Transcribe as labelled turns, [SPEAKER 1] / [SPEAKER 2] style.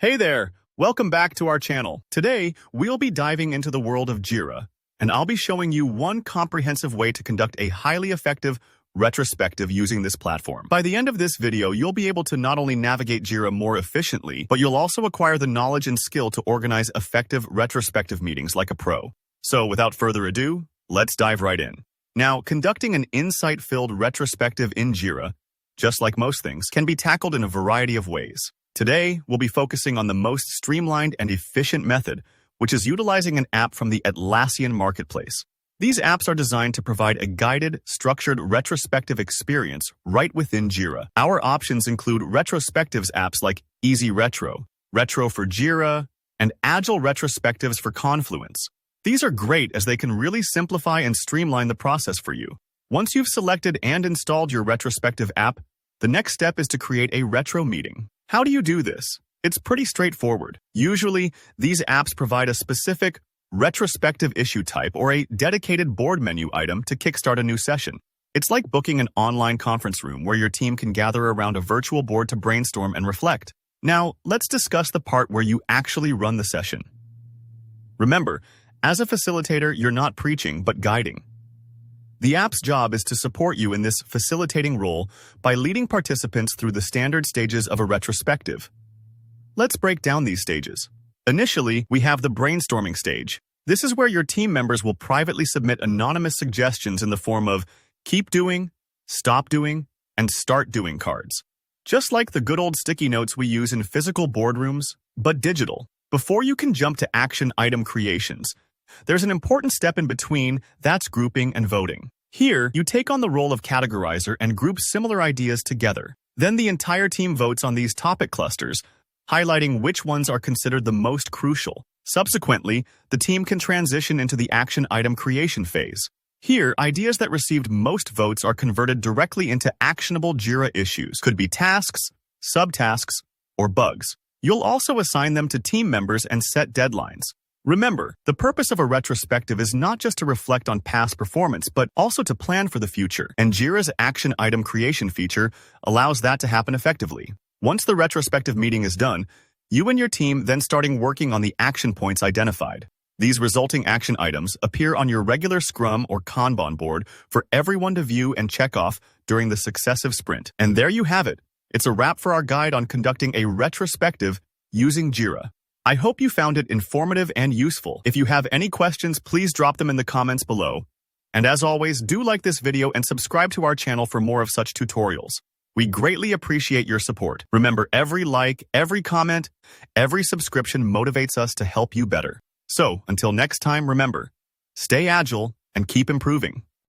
[SPEAKER 1] Hey there! Welcome back to our channel. Today, we'll be diving into the world of Jira, and I'll be showing you one comprehensive way to conduct a highly effective retrospective using this platform. By the end of this video, you'll be able to not only navigate Jira more efficiently, but you'll also acquire the knowledge and skill to organize effective retrospective meetings like a pro. So without further ado, let's dive right in. Now, conducting an insight-filled retrospective in Jira, just like most things, can be tackled in a variety of ways. Today, we'll be focusing on the most streamlined and efficient method, which is utilizing an app from the Atlassian marketplace. These apps are designed to provide a guided, structured retrospective experience right within Jira. Our options include retrospectives apps like Easy Retro, Retro for Jira, and Agile Retrospectives for Confluence. These are great as they can really simplify and streamline the process for you. Once you've selected and installed your retrospective app, the next step is to create a retro meeting. How do you do this? It's pretty straightforward. Usually, these apps provide a specific retrospective issue type or a dedicated board menu item to kickstart a new session. It's like booking an online conference room where your team can gather around a virtual board to brainstorm and reflect. Now, let's discuss the part where you actually run the session. Remember, as a facilitator, you're not preaching, but guiding. The app's job is to support you in this facilitating role by leading participants through the standard stages of a retrospective. Let's break down these stages. Initially, we have the brainstorming stage. This is where your team members will privately submit anonymous suggestions in the form of keep doing, stop doing, and start doing cards. Just like the good old sticky notes we use in physical boardrooms, but digital. Before you can jump to action item creations, there's an important step in between, that's grouping and voting. Here, you take on the role of categorizer and group similar ideas together. Then the entire team votes on these topic clusters, highlighting which ones are considered the most crucial. Subsequently, the team can transition into the action item creation phase. Here, ideas that received most votes are converted directly into actionable Jira issues. Could be tasks, subtasks, or bugs. You'll also assign them to team members and set deadlines. Remember, the purpose of a retrospective is not just to reflect on past performance, but also to plan for the future. And Jira's action item creation feature allows that to happen effectively. Once the retrospective meeting is done, you and your team then starting working on the action points identified. These resulting action items appear on your regular Scrum or Kanban board for everyone to view and check off during the successive sprint. And there you have it. It's a wrap for our guide on conducting a retrospective using Jira. I hope you found it informative and useful. If you have any questions, please drop them in the comments below. And as always, do like this video and subscribe to our channel for more of such tutorials. We greatly appreciate your support. Remember, every like, every comment, every subscription motivates us to help you better. So, until next time, remember, stay agile and keep improving.